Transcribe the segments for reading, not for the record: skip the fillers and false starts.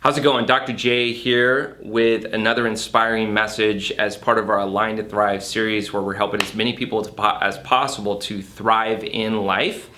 How's it going? Dr. J here with another inspiring message as part of our Align to Thrive series, where we're helping as many people as possible to thrive in life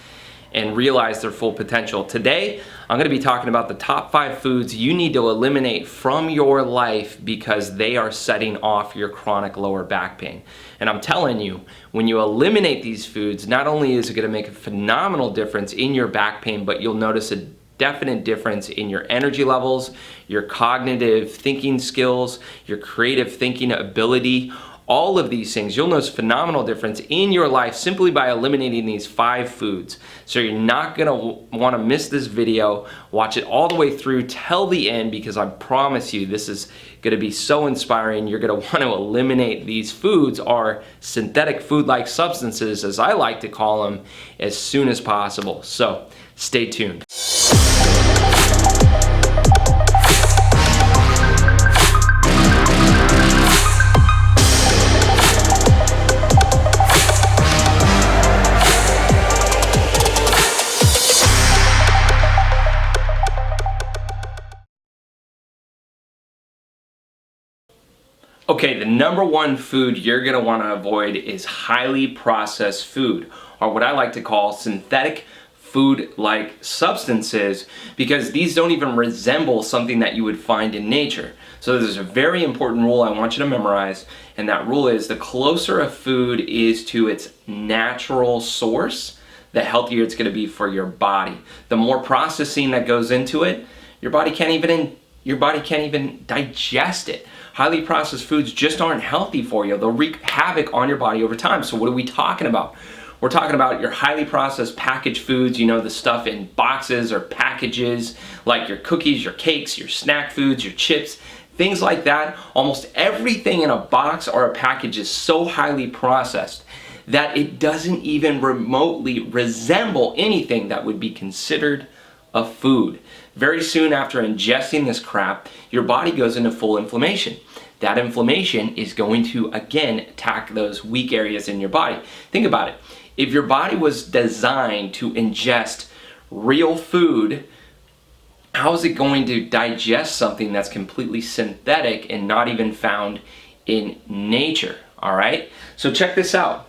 and realize their full potential. Today, I'm going to be talking about the top 5 foods you need to eliminate from your life because they are setting off your chronic lower back pain. And I'm telling you, when you eliminate these foods, not only is it going to make a phenomenal difference in your back pain, but you'll notice a definite difference in your energy levels, your cognitive thinking skills, your creative thinking ability. All of these things, you'll notice phenomenal difference in your life simply by eliminating these 5 foods. So you're not gonna wanna miss this video. Watch it all the way through till the end, because I promise you this is gonna be so inspiring. You're gonna wanna eliminate these foods, or synthetic food-like substances, as I like to call them, as soon as possible. So stay tuned. Okay, the number one food you're gonna wanna avoid is highly processed food, or what I like to call synthetic food-like substances, because these don't even resemble something that you would find in nature. So there's a very important rule I want you to memorize, and that rule is the closer a food is to its natural source, the healthier it's gonna be for your body. The more processing that goes into it, your body can't even digest it. Highly processed foods just aren't healthy for you. They'll wreak havoc on your body over time. So what are we talking about? We're talking about your highly processed packaged foods, you know, the stuff in boxes or packages, like your cookies, your cakes, your snack foods, your chips, things like that. Almost everything in a box or a package is so highly processed that it doesn't even remotely resemble anything that would be considered a food. Very soon after ingesting this crap, your body goes into full inflammation. That inflammation is going to, again, attack those weak areas in your body. Think about it. If your body was designed to ingest real food, how is it going to digest something that's completely synthetic and not even found in nature? All right? So check this out.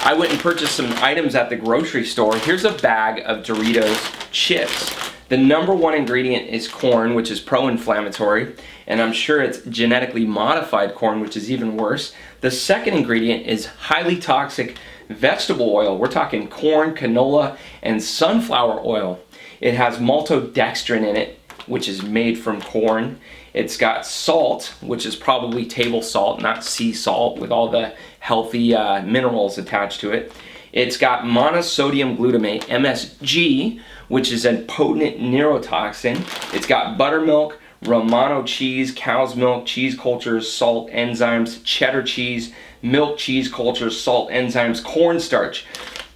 I went and purchased some items at the grocery store. Here's a bag of Doritos chips. The number one ingredient is corn, which is pro-inflammatory, and I'm sure it's genetically modified corn, which is even worse. The second ingredient is highly toxic vegetable oil. We're talking corn, canola, and sunflower oil. It has maltodextrin in it, which is made from corn. It's got salt, which is probably table salt, not sea salt, with all the healthy minerals attached to it. It's got monosodium glutamate, MSG, which is a potent neurotoxin. It's got buttermilk, Romano cheese, cow's milk, cheese cultures, salt, enzymes, cheddar cheese, milk cheese cultures, salt, enzymes, cornstarch,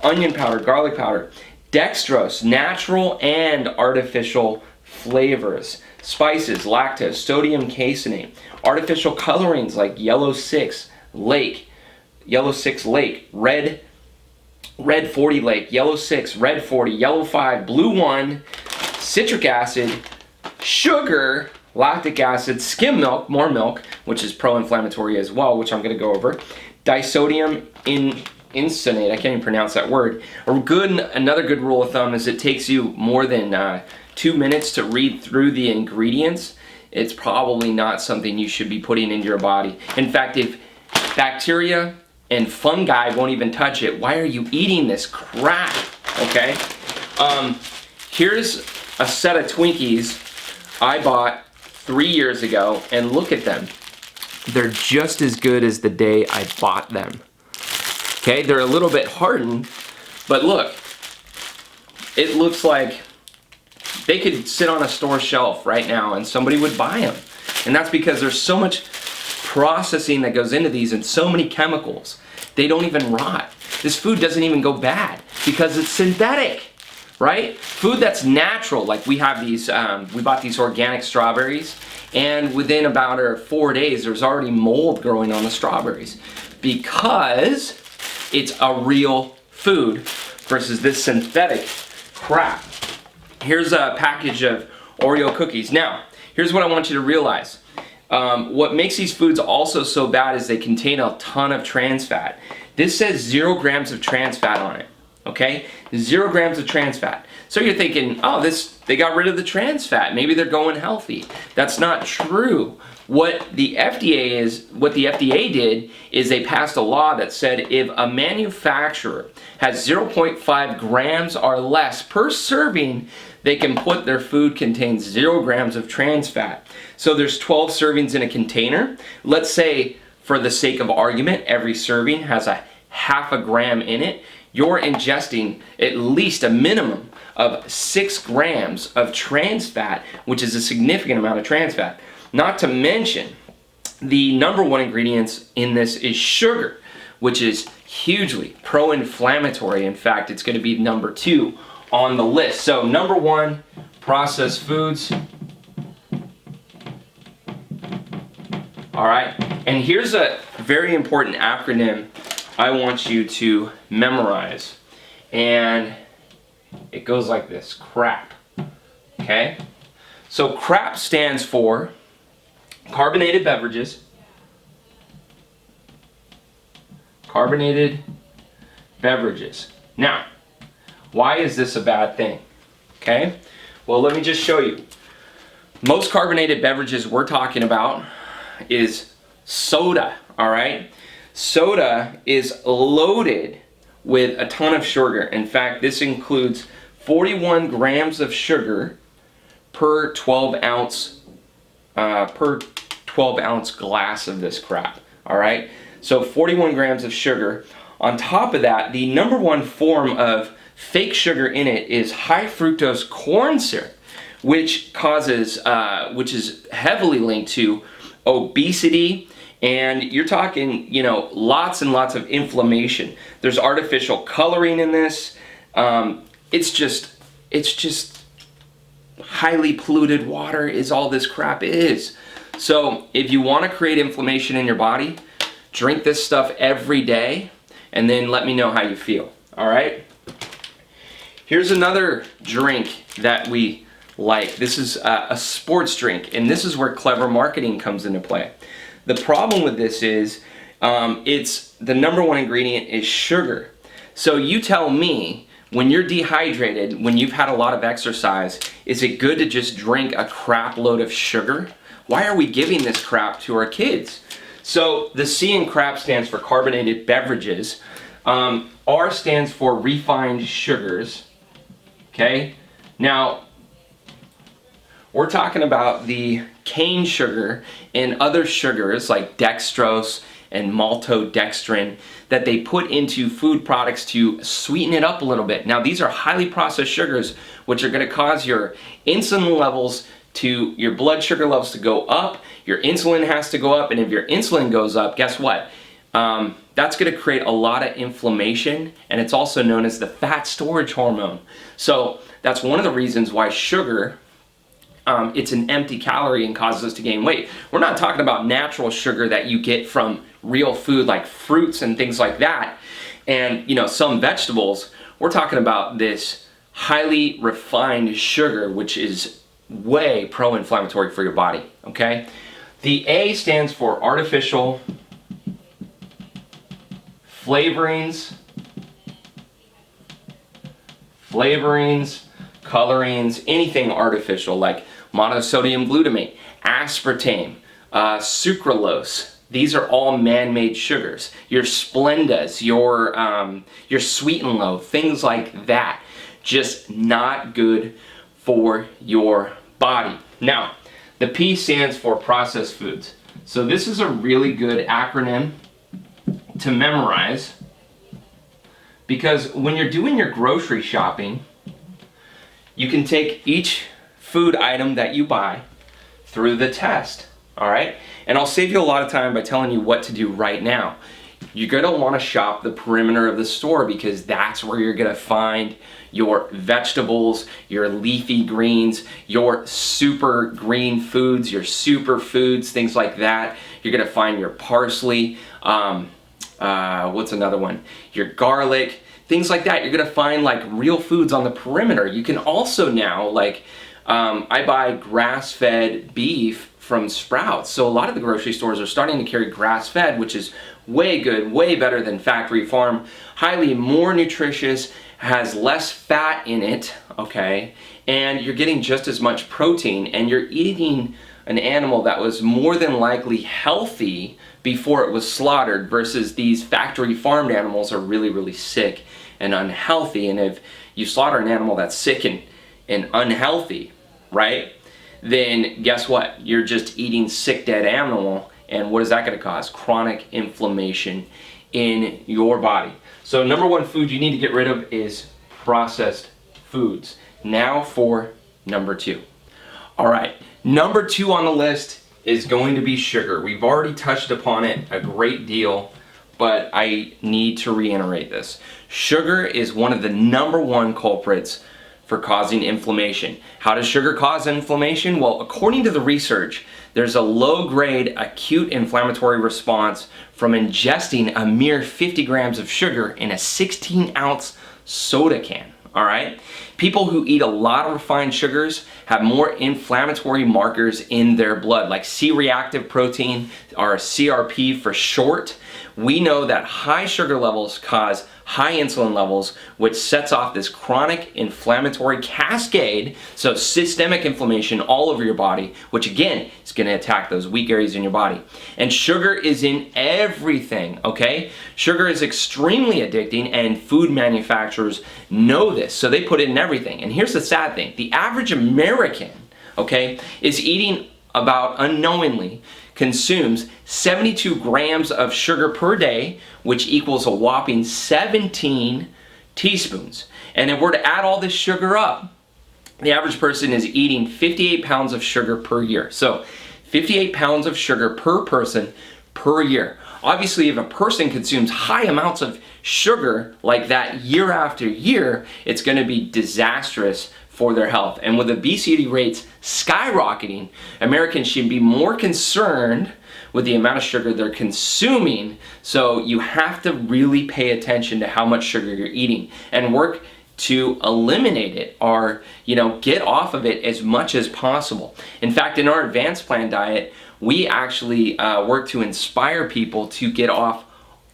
onion powder, garlic powder, dextrose, natural and artificial flavors, spices, lactose, sodium caseinate, artificial colorings like yellow 6 lake, red 40 lake, yellow 6, red 40, yellow 5, blue 1, citric acid, sugar, lactic acid, skim milk, more milk, which is pro-inflammatory as well, which I'm going to go over, disodium insonate, I can't even pronounce that word. Another good rule of thumb is it takes you more than 2 minutes to read through the ingredients. It's probably not something you should be putting into your body. In fact, if bacteria and fungi won't even touch it, why are you eating this crap? Okay? Here's a set of Twinkies I bought 3 years ago, and look at them. They're just as good as the day I bought them. Okay, they're a little bit hardened, but look, it looks like they could sit on a store shelf right now and somebody would buy them. And that's because there's so much processing that goes into these and so many chemicals. They don't even rot. This food doesn't even go bad because it's synthetic, right? Food that's natural, like we have these, we bought these organic strawberries, and within about 4 days there's already mold growing on the strawberries because it's a real food versus this synthetic crap. Here's a package of Oreo cookies. Now, here's what I want you to realize. What makes these foods also so bad is they contain a ton of trans fat. This says 0 grams of trans fat on it, okay? 0 grams of trans fat. So you're thinking, oh, they got rid of the trans fat. Maybe they're going healthy. That's not true. What the FDA did is they passed a law that said if a manufacturer has 0.5 grams or less per serving, they can put their food contains 0 grams of trans fat. So there's 12 servings in a container. Let's say, for the sake of argument, every serving has a half a gram in it. You're ingesting at least a minimum of 6 grams of trans fat, which is a significant amount of trans fat. Not to mention, the number 1 ingredient in this is sugar, which is hugely pro-inflammatory. In fact, it's going to be number 2 on the list. So number 1, processed foods. All right, and here's a very important acronym I want you to memorize. And it goes like this, CRAP, okay? So CRAP stands for carbonated beverages, Now, why is this a bad thing? Okay, well, let me just show you. Most carbonated beverages we're talking about is soda, all right? Soda is loaded with a ton of sugar. In fact, this includes 41 grams of sugar per 12 ounce glass of this crap, all right? So 41 grams of sugar. On top of that, the number 1 form of fake sugar in it is high fructose corn syrup, which is heavily linked to obesity, and you're talking, lots and lots of inflammation. There's artificial coloring in this. It's just highly polluted water is all this crap is. So if you want to create inflammation in your body, drink this stuff every day and then let me know how you feel, all right? Here's another drink that we like. This is a sports drink, and this is where clever marketing comes into play. The problem with this is it's the number 1 ingredient is sugar. So you tell me, when you're dehydrated, when you've had a lot of exercise, is it good to just drink a crap load of sugar? Why are we giving this crap to our kids? So the C in crap stands for carbonated beverages. R stands for refined sugars. Okay? Now, we're talking about the cane sugar and other sugars like dextrose and maltodextrin that they put into food products to sweeten it up a little bit. Now, these are highly processed sugars, which are going to cause your insulin levels your blood sugar levels to go up. Your insulin has to go up, and if your insulin goes up, guess what? That's going to create a lot of inflammation, and it's also known as the fat storage hormone. So that's one of the reasons why sugar, it's an empty calorie and causes us to gain weight. We're not talking about natural sugar that you get from real food like fruits and things like that, and some vegetables. We're talking about this highly refined sugar, which is way pro-inflammatory for your body, okay? The A stands for artificial flavorings, colorings, anything artificial like monosodium glutamate, aspartame, sucralose. These are all man-made sugars. Your Splendas, your Sweet and Low, things like that. Just not good for your body. Now, the P stands for processed foods. So this is a really good acronym to memorize, because when you're doing your grocery shopping, you can take each food item that you buy through the test, all right? And I'll save you a lot of time by telling you what to do right now. You're gonna wanna shop the perimeter of the store, because that's where you're gonna find your vegetables, your leafy greens, your super green foods, your superfoods, things like that. You're gonna find your parsley, what's another one? Your garlic, things like that. You're gonna find like real foods on the perimeter. You can also now I buy grass-fed beef from Sprouts. So a lot of the grocery stores are starting to carry grass-fed, which is way good, way better than factory farm, highly more nutritious, has less fat in it, okay? And you're getting just as much protein, and you're eating an animal that was more than likely healthy before it was slaughtered, versus these factory farmed animals are really, really sick and unhealthy. And if you slaughter an animal that's sick and unhealthy, right, then guess what? You're just eating sick, dead animal, and what is that going to cause? Chronic inflammation in your body. So number one food you need to get rid of is processed foods. Now for number two. All right, number two on the list is going to be sugar. We've already touched upon it a great deal, but I need to reiterate this. Sugar is one of the number one culprits for causing inflammation. How does sugar cause inflammation? Well, according to the research, there's a low-grade acute inflammatory response from ingesting a mere 50 grams of sugar in a 16-ounce soda can. All right? People who eat a lot of refined sugars have more inflammatory markers in their blood, like C-reactive protein, or CRP for short. We know that high sugar levels cause high insulin levels, which sets off this chronic inflammatory cascade, so systemic inflammation all over your body, which again is going to attack those weak areas in your body. And sugar is in everything, okay? Sugar is extremely addicting, and food manufacturers know this, so they put it in everything. And here's the sad thing: the average American, okay, is eating about, unknowingly, consumes 72 grams of sugar per day, which equals a whopping 17 teaspoons. And if we're to add all this sugar up, the average person is eating 58 pounds of sugar per year. So 58 pounds of sugar per person per year. Obviously, if a person consumes high amounts of sugar like that year after year, it's going to be disastrous for their health. And with obesity rates skyrocketing, Americans should be more concerned with the amount of sugar they're consuming. So you have to really pay attention to how much sugar you're eating and work to eliminate it, or get off of it as much as possible. In fact, in our advanced plan diet, we actually work to inspire people to get off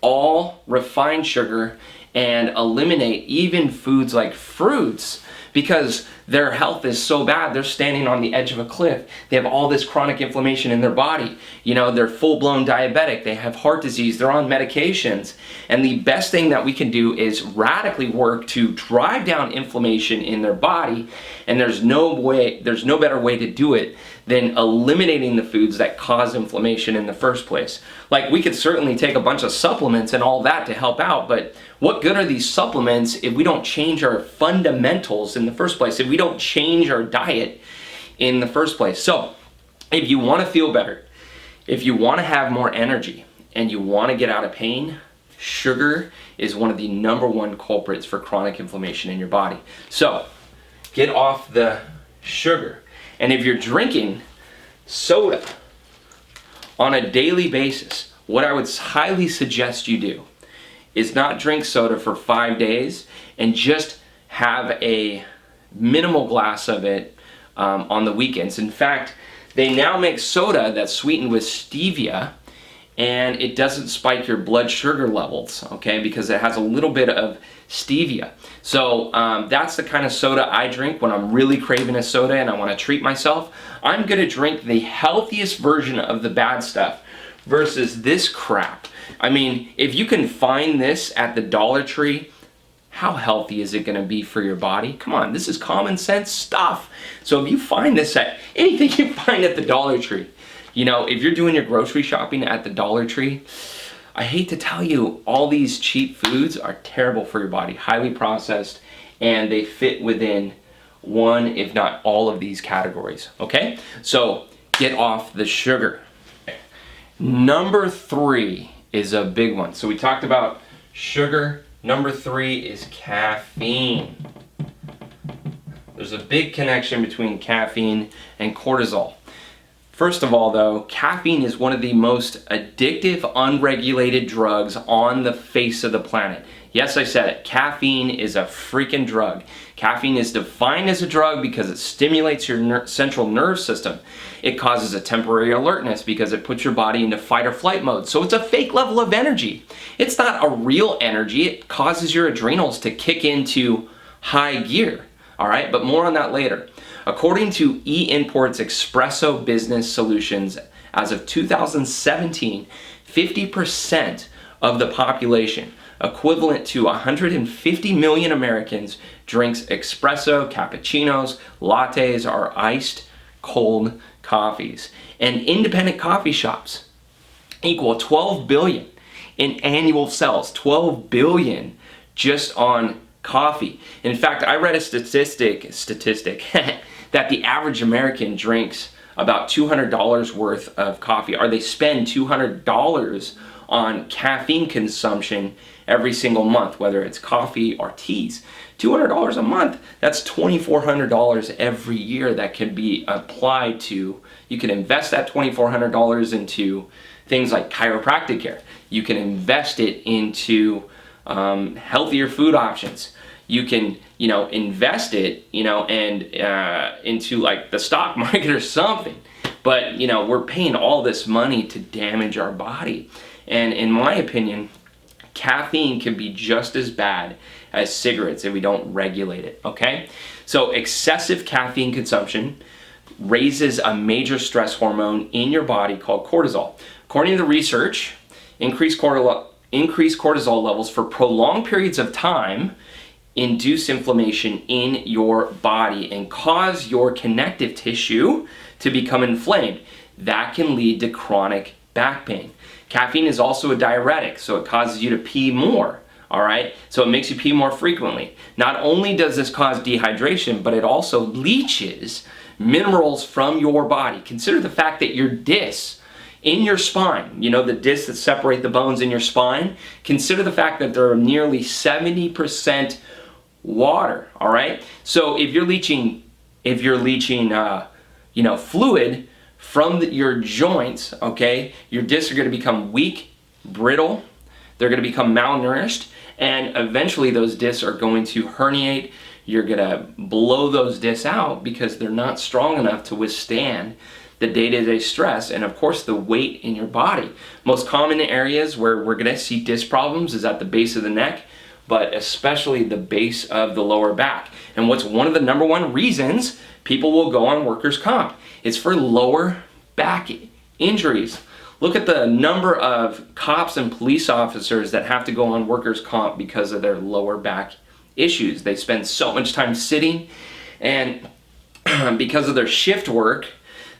all refined sugar and eliminate even foods like fruits, because their health is so bad. They're standing on the edge of a cliff. They have all this chronic inflammation in their body. They're full-blown diabetic. They have heart disease. They're on medications. And the best thing that we can do is radically work to drive down inflammation in their body. And there's no better way to do it than eliminating the foods that cause inflammation in the first place. Like, we could certainly take a bunch of supplements and all that to help out, but what good are these supplements if we don't change our fundamentals in the first place, if we don't change our diet in the first place? So, if you want to feel better, if you want to have more energy, and you want to get out of pain, sugar is one of the number one culprits for chronic inflammation in your body. So, get off the sugar. And if you're drinking soda on a daily basis, what I would highly suggest you do is not drink soda for 5 days and just have a minimal glass of it on the weekends. In fact, they now make soda that's sweetened with stevia, and it doesn't spike your blood sugar levels, okay, because it has a little bit of stevia. So that's the kind of soda I drink when I'm really craving a soda and I want to treat myself. I'm going to drink the healthiest version of the bad stuff versus this crap. I mean, if you can find this at the Dollar Tree, how healthy is it going to be for your body? Come on, this is common sense stuff. So if you find this at anything you find at the Dollar Tree, if you're doing your grocery shopping at the Dollar Tree, I hate to tell you, all these cheap foods are terrible for your body, highly processed, and they fit within one, if not all, of these categories, okay? So get off the sugar. Number 3 is a big one. So we talked about sugar. Number 3 is caffeine. There's a big connection between caffeine and cortisol. First of all, though, caffeine is one of the most addictive, unregulated drugs on the face of the planet. Yes, I said it. Caffeine is a freaking drug. Caffeine is defined as a drug because it stimulates your central nerve system. It causes a temporary alertness because it puts your body into fight or flight mode. So it's a fake level of energy. It's not a real energy. It causes your adrenals to kick into high gear. All right, but more on that later. According to eImport's Espresso Business Solutions, as of 2017, 50% of the population, equivalent to 150 million Americans, drinks espresso, cappuccinos, lattes, or iced cold coffees. And independent coffee shops equal 12 billion in annual sales, 12 billion just on coffee. In fact, I read a statistic that the average American drinks about $200 worth of coffee, or they spend $200 on caffeine consumption every single month, whether it's coffee or teas. $200 a month, that's $2,400 every year that can be applied to. You can invest that $2,400 into things like chiropractic care. You can invest it into healthier food options. You can, invest it, and into like the stock market or something. But, we're paying all this money to damage our body. And in my opinion, caffeine can be just as bad as cigarettes if we don't regulate it, okay? So excessive caffeine consumption raises a major stress hormone in your body called cortisol. According to the research, increased cortisol levels for prolonged periods of time induce inflammation in your body and cause your connective tissue to become inflamed. That can lead to chronic back pain. Caffeine is also a diuretic, so it causes you to pee more, all right? So it makes you pee more frequently. Not only does this cause dehydration, but it also leaches minerals from your body. Consider the fact that your discs in your spine, the discs that separate the bones in your spine, consider the fact that they're nearly 70% water, all right? So if you're leaching fluid from your joints, okay, your discs are going to become weak, brittle, they're going to become malnourished, and eventually those discs are going to herniate. You're going to blow those discs out because they're not strong enough to withstand the day-to-day stress and of course the weight in your body. Most common areas where we're going to see disc problems is at the base of the neck, but especially the base of the lower back. And what's one of the number one reasons people will go on workers' comp? It's for lower back injuries. Look at the number of cops and police officers that have to go on workers' comp because of their lower back issues. They spend so much time sitting, and because of their shift work,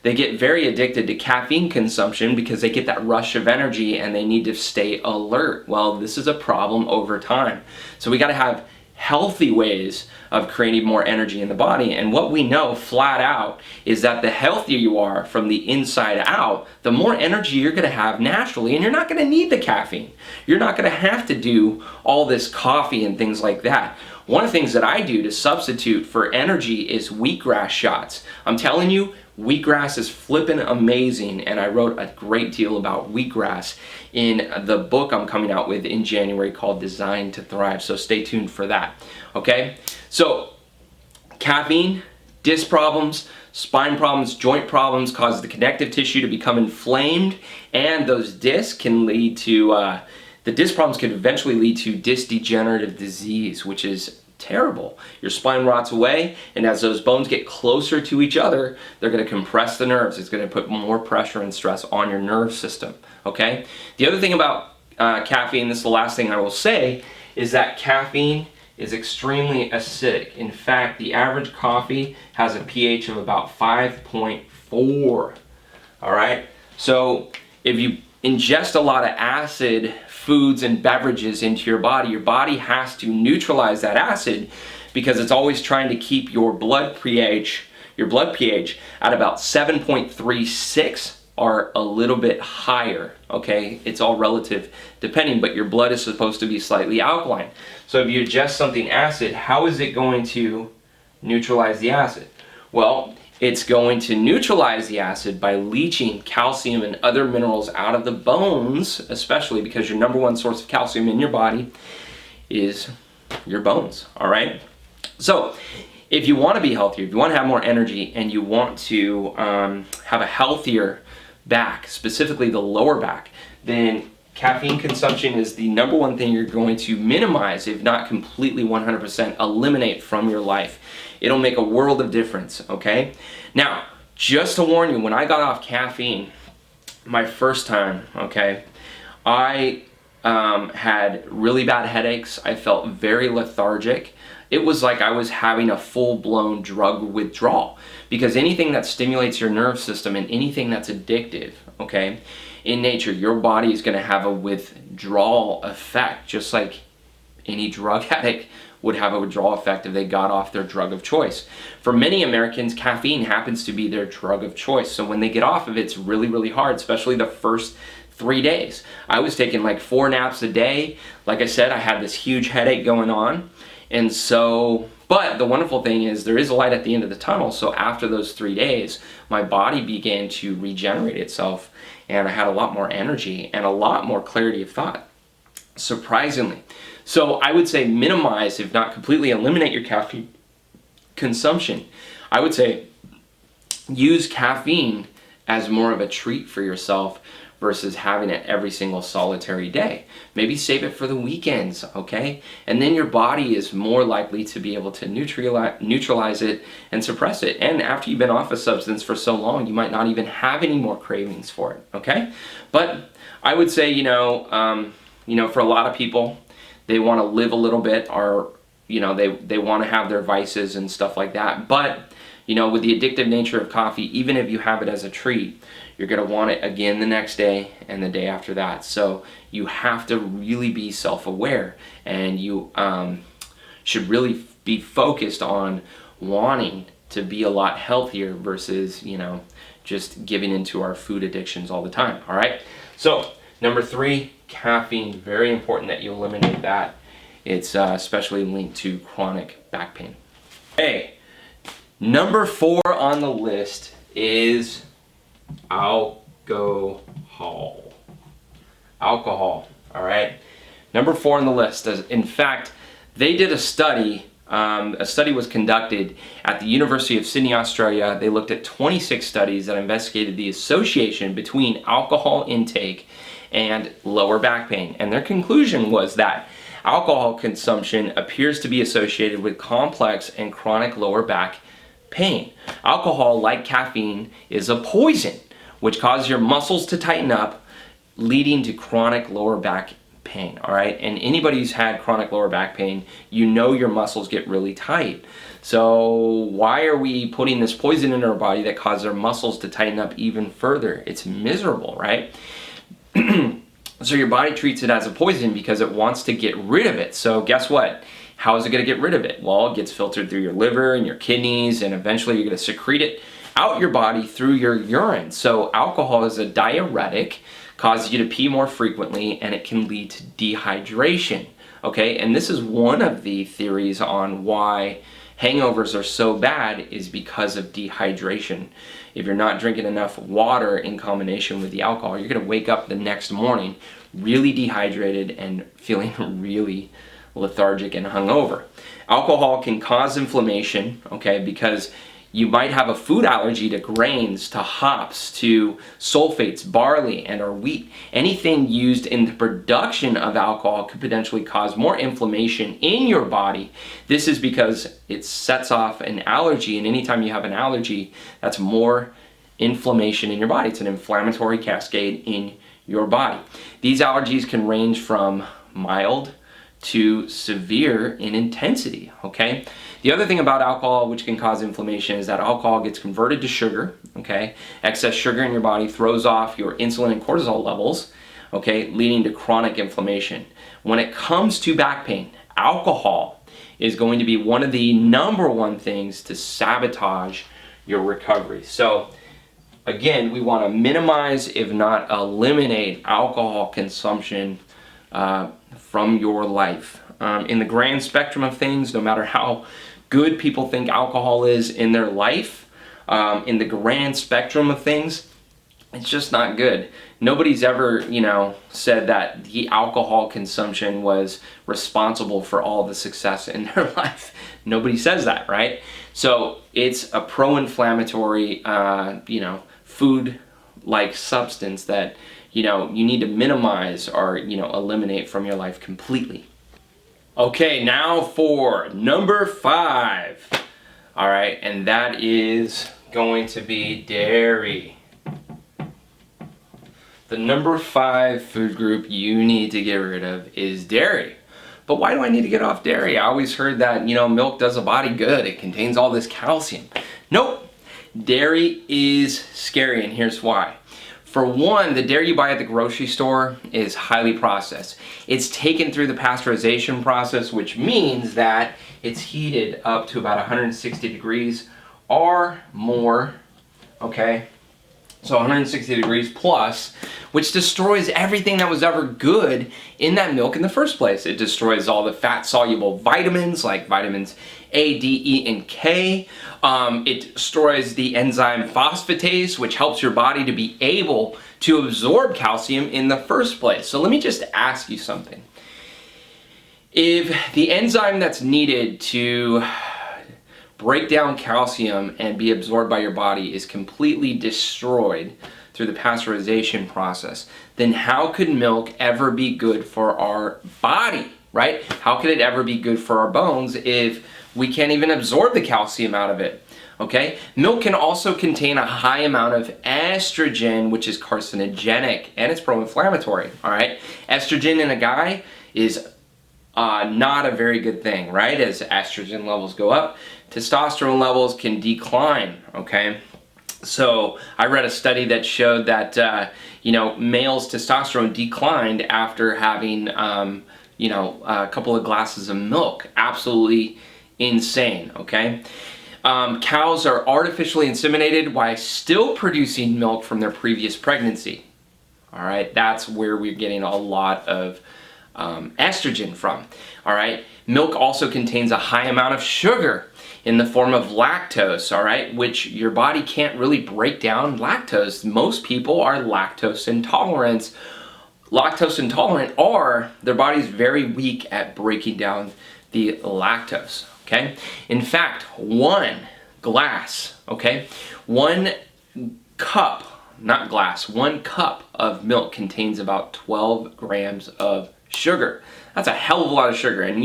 they get very addicted to caffeine consumption because they get that rush of energy and they need to stay alert. Well, this is a problem over time. So we got to have healthy ways of creating more energy in the body. And what we know flat out is that the healthier you are from the inside out, the more energy you're going to have naturally, and you're not going to need the caffeine. You're not going to have to do all this coffee and things like that. One of the things that I do to substitute for energy is wheatgrass shots. I'm telling you, wheatgrass is flippin' amazing, and I wrote a great deal about wheatgrass in the book I'm coming out with in January called Designed to Thrive, so stay tuned for that, okay? So, caffeine, disc problems, spine problems, joint problems cause the connective tissue to become inflamed, and those discs can lead to, the disc problems can eventually lead to disc degenerative disease, which is terrible. Your spine rots away, and as those bones get closer to each other, they're going to compress the nerves. It's going to put more pressure and stress on your nerve system, okay? The other thing about caffeine, this is the last thing I will say, is that caffeine is extremely acidic. In fact, the average coffee has a pH of about 5.4, all right? So if you ingest a lot of acid foods and beverages into your body has to neutralize that acid because it's always trying to keep your blood pH at about 7.36 or a little bit higher, okay? It's all relative depending, but your blood is supposed to be slightly alkaline. So if you ingest something acid, how is it going to neutralize the acid? Well, it's going to neutralize the acid by leaching calcium and other minerals out of the bones, especially because your number one source of calcium in your body is your bones, all right? So if you want to be healthier, if you want to have more energy, and you want to have a healthier back, specifically the lower back, then caffeine consumption is the number one thing you're going to minimize, if not completely 100% eliminate from your life. It'll make a world of difference, okay? Now, just to warn you, when I got off caffeine my first time, okay, I had really bad headaches. I felt very lethargic. It was like I was having a full-blown drug withdrawal, because anything that stimulates your nerve system and anything that's addictive, okay, in nature, your body is going to have a withdrawal effect, just like any drug addict would have a withdrawal effect if they got off their drug of choice. For many Americans, caffeine happens to be their drug of choice. So when they get off of it, it's really, really hard, especially the first 3 days. I was taking like 4 naps a day. Like I said, I had this huge headache going on. And so, but the wonderful thing is there is a light at the end of the tunnel. So after those 3 days, my body began to regenerate itself, and I had a lot more energy and a lot more clarity of thought, surprisingly. So I would say minimize, if not completely eliminate, your caffeine consumption. I would say use caffeine as more of a treat for yourself versus having it every single solitary day. Maybe save it for the weekends, okay? And then your body is more likely to be able to neutralize it and suppress it. And after you've been off a substance for so long, you might not even have any more cravings for it, okay? But I would say, for a lot of people, they want to live a little bit, or they want to have their vices and stuff like that. But with the addictive nature of coffee, even if you have it as a treat, you're going to want it again the next day and the day after that. So you have to really be self-aware, and you should really be focused on wanting to be a lot healthier versus just giving into our food addictions all the time. All right, so number 3, caffeine. Very important that you eliminate that. It's especially linked to chronic back pain. Okay, number 4 on the list is alcohol. Alcohol, all right? Number 4 on the list. In fact, they did a study. A study was conducted at the University of Sydney, Australia. They looked at 26 studies that investigated the association between alcohol intake and lower back pain. And their conclusion was that alcohol consumption appears to be associated with complex and chronic lower back pain. Alcohol, like caffeine, is a poison which causes your muscles to tighten up, leading to chronic lower back pain, all right? And anybody who's had chronic lower back pain, your muscles get really tight. So why are we putting this poison in our body that causes our muscles to tighten up even further? It's miserable, right? So your body treats it as a poison because it wants to get rid of it. So guess what? How is it going to get rid of it? Well, it gets filtered through your liver and your kidneys, and eventually you're going to secrete it out your body through your urine. So alcohol is a diuretic, causes you to pee more frequently, and it can lead to dehydration. Okay, and this is one of the theories on why hangovers are so bad, is because of dehydration. If you're not drinking enough water in combination with the alcohol, you're going to wake up the next morning really dehydrated and feeling really lethargic and hungover. Alcohol can cause inflammation, okay, because you might have a food allergy to grains, to hops, to sulfates, barley, and or wheat. Anything used in the production of alcohol could potentially cause more inflammation in your body. This is because it sets off an allergy, and anytime you have an allergy, that's more inflammation in your body. It's an inflammatory cascade in your body. These allergies can range from mild to severe in intensity, okay? The other thing about alcohol which can cause inflammation is that alcohol gets converted to sugar, okay? Excess sugar in your body throws off your insulin and cortisol levels, okay, leading to chronic inflammation. When it comes to back pain, alcohol is going to be one of the number one things to sabotage your recovery. So again, we want to minimize, if not eliminate, alcohol consumption from your life. In the grand spectrum of things, no matter how good people think alcohol is in their life, in the grand spectrum of things, It's just not good. Nobody's ever, said that the alcohol consumption was responsible for all the success in their life. Nobody says that, right? So it's a pro-inflammatory, food-like substance that, you need to minimize or, eliminate from your life completely. Okay, now for number 5. All right, and that is going to be dairy. The number 5 food group you need to get rid of is dairy. But why do I need to get off dairy? I always heard that, milk does a body good. It contains all this calcium. Nope. Dairy is scary, and here's why. For one, the dairy you buy at the grocery store is highly processed. It's taken through the pasteurization process, which means that it's heated up to about 160 degrees or more, okay? So 160 degrees plus, which destroys everything that was ever good in that milk in the first place. It destroys all the fat-soluble vitamins like vitamins A, D, E, and K. It destroys the enzyme phosphatase, which helps your body to be able to absorb calcium in the first place. So let me just ask you something. If the enzyme that's needed to break down calcium and be absorbed by your body is completely destroyed through the pasteurization process, then how could milk ever be good for our body, right? How could it ever be good for our bones if we can't even absorb the calcium out of it? Okay? Milk can also contain a high amount of estrogen, which is carcinogenic, and it's pro-inflammatory, all right? Estrogen in a guy is not a very good thing, right? As estrogen levels go up, testosterone levels can decline, okay? So I read a study that showed that, males' testosterone declined after having, a couple of glasses of milk. Absolutely insane, okay? Cows are artificially inseminated while still producing milk from their previous pregnancy. All right, that's where we're getting a lot of estrogen from. All right, milk also contains a high amount of sugar in the form of lactose, all right, which your body can't really break down lactose. Most people are lactose intolerant. Lactose intolerant, or their body's very weak at breaking down the lactose, okay? In fact, one cup of milk contains about 12 grams of sugar. That's a hell of a lot of sugar, and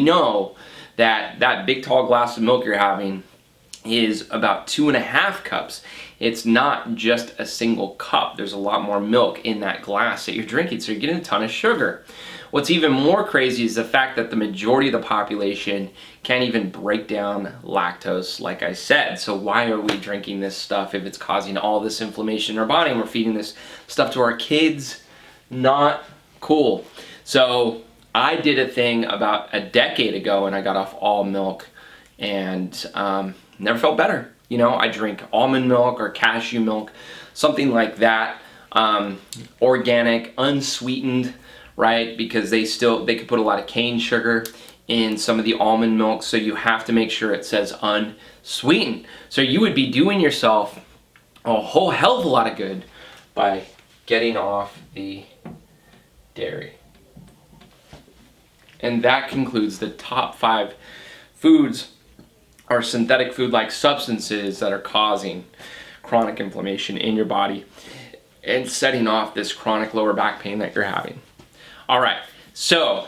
that big tall glass of milk you're having is about 2.5 cups. It's not just a single cup. There's a lot more milk in that glass that you're drinking, so you're getting a ton of sugar. What's even more crazy is the fact that the majority of the population can't even break down lactose, like I said. So why are we drinking this stuff if it's causing all this inflammation in our body and we're feeding this stuff to our kids? Not cool. So I did a thing about a decade ago and I got off all milk and never felt better. I drink almond milk or cashew milk, something like that, organic, unsweetened, right? Because they could put a lot of cane sugar in some of the almond milk, so you have to make sure it says unsweetened. So you would be doing yourself a whole hell of a lot of good by getting off the dairy. And that concludes the top 5 foods or synthetic food-like substances that are causing chronic inflammation in your body and setting off this chronic lower back pain that you're having. All right, so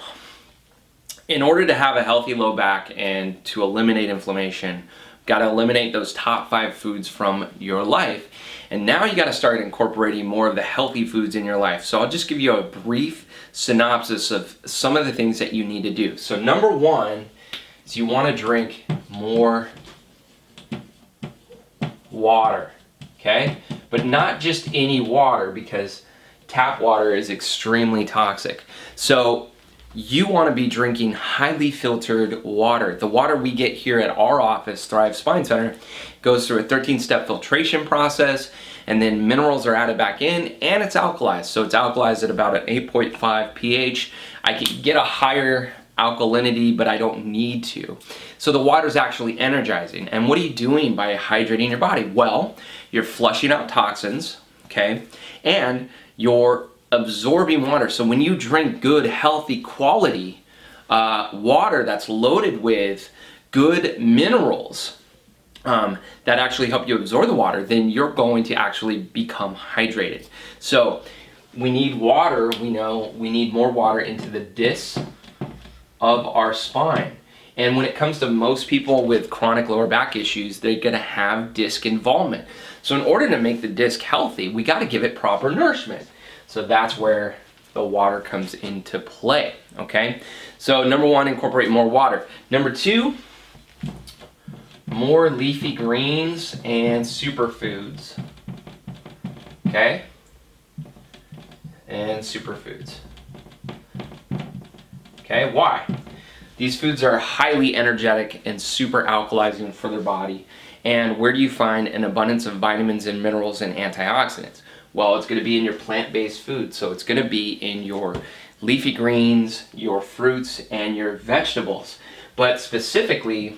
in order to have a healthy low back and to eliminate inflammation, got to eliminate those top 5 foods from your life. And now you got to start incorporating more of the healthy foods in your life. So I'll just give you a brief synopsis of some of the things that you need to do. So number 1 is you want to drink more water, okay? But not just any water, because tap water is extremely toxic. So you want to be drinking highly filtered water. The water we get here at our office, Thrive Spine Center, goes through a 13-step filtration process, and then minerals are added back in, and it's alkalized. So it's alkalized at about an 8.5 pH. I can get a higher alkalinity, but I don't need to. So the water is actually energizing. And what are you doing by hydrating your body? Well, you're flushing out toxins okay? And you're absorbing water. So when you drink good, healthy, quality water that's loaded with good minerals that actually help you absorb the water, then you're going to actually become hydrated. So we need water. We know we need more water into the disc of our spine. And when it comes to most people with chronic lower back issues, they're gonna have disc involvement. So in order to make the disc healthy, we gotta give it proper nourishment. So that's where the water comes into play, okay? So number one, incorporate more water. Number two, more leafy greens and superfoods, okay? And superfoods. Okay, why? These foods are highly energetic and super alkalizing for their body. And where do you find an abundance of vitamins and minerals and antioxidants? Well, it's going to be in your plant-based food. So it's going to be in your leafy greens, your fruits, and your vegetables. But specifically,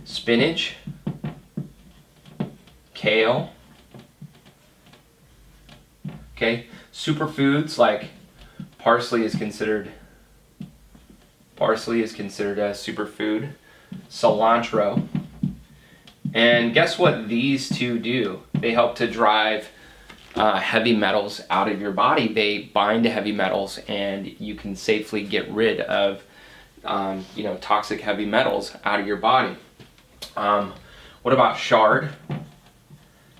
spinach, kale, okay? Superfoods like parsley is considered a superfood, cilantro. And guess what these two do? They help to drive heavy metals out of your body. They bind to heavy metals, and you can safely get rid of toxic heavy metals out of your body. What about chard?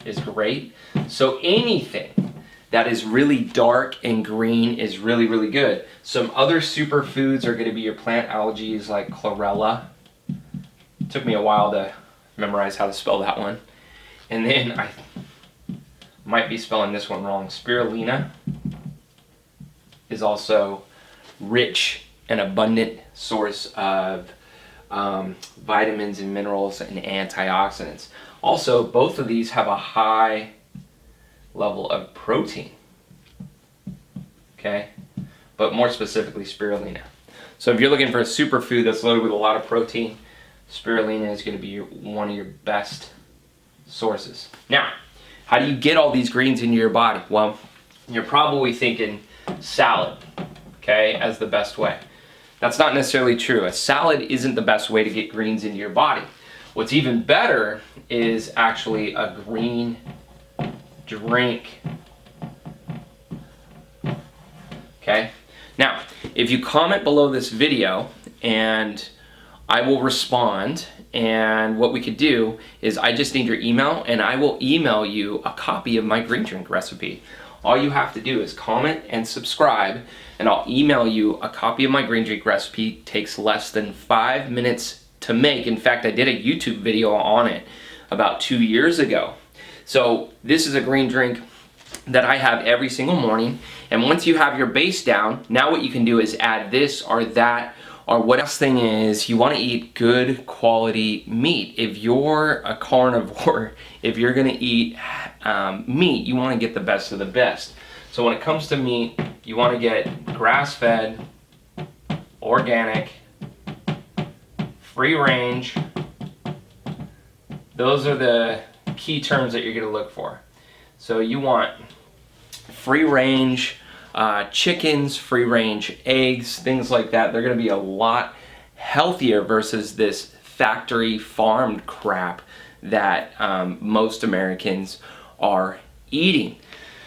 Is great. So anything that is really dark and green is really, really good. Some other superfoods are going to be your plant algae like chlorella. It took me a while to memorize how to spell that one. And then I might be spelling this one wrong. Spirulina is also rich and abundant source of vitamins and minerals and antioxidants. Also, both of these have a high level of protein, okay? But more specifically, spirulina. So if you're looking for a superfood that's loaded with a lot of protein, spirulina is going to be one of your best sources. Now, how do you get all these greens into your body? Well, you're probably thinking salad, okay, as the best way. That's not necessarily true. A salad isn't the best way to get greens into your body. What's even better is actually a green drink. Okay? Now, if you comment below this video, and I will respond, and what we could do is I just need your email, and I will email you a copy of my green drink recipe. All you have to do is comment and subscribe, and I'll email you a copy of my green drink recipe. It takes less than 5 minutes to make. In fact, I did a YouTube video on it about 2 years ago. So this is a green drink that I have every single morning. And once you have your base down, now what you can do is add this or that, or what else thing is, you want to eat good quality meat. If you're a carnivore, if you're going to eat meat, you want to get the best of the best. So when it comes to meat, you want to get grass-fed, organic, free range. Those are the key terms that you're going to look for. So you want free range chickens, free range eggs, things like that. They're going to be a lot healthier versus this factory farmed crap that most Americans are eating.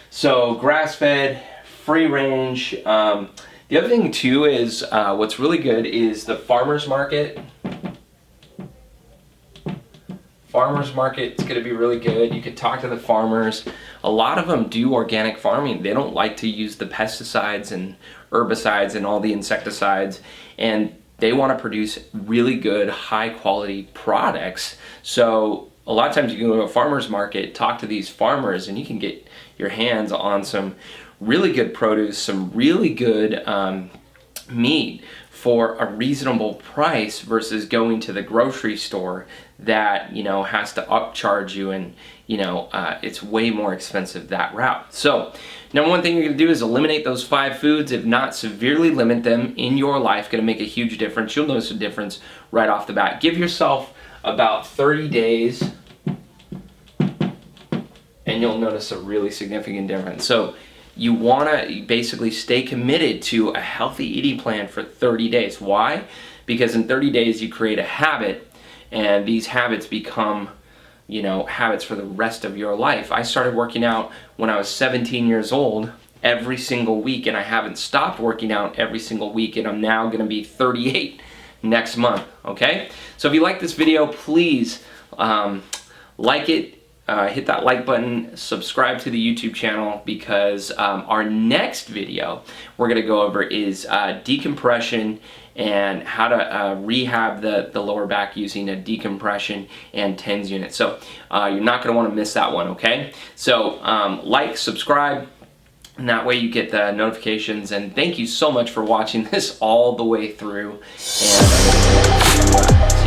So grass-fed, free range. The other thing too is what's really good is the farmer's market. Farmers market's going to be really good. You could talk to the farmers. A lot of them do organic farming. They don't like to use the pesticides and herbicides and all the insecticides, and they want to produce really good, high quality products. So a lot of times you can go to a farmer's market, talk to these farmers, and you can get your hands on some really good produce, some really good meat for a reasonable price versus going to the grocery store that, you know, has to upcharge you, and, you know, it's way more expensive that route. So number one thing you're going to do is eliminate those 5 foods. If not, severely limit them in your life. Going to make a huge difference. You'll notice a difference right off the bat. Give yourself about 30 days and and you'll notice a really significant difference. So you want to basically stay committed to a healthy eating plan for 30 days. Why? Because in 30 days you create a habit, and these habits become, you know, habits for the rest of your life. I started working out when I was 17 years old every single week, and I haven't stopped working out every single week, and I'm now going to be 38 next month, okay? So if you like this video, please like it, hit that like button, subscribe to the YouTube channel, because our next video we're going to go over is decompression and how to rehab the lower back using a decompression and TENS unit. So you're not going to want to miss that one, okay? So like, subscribe, and that way you get the notifications. And thank you so much for watching this all the way through. And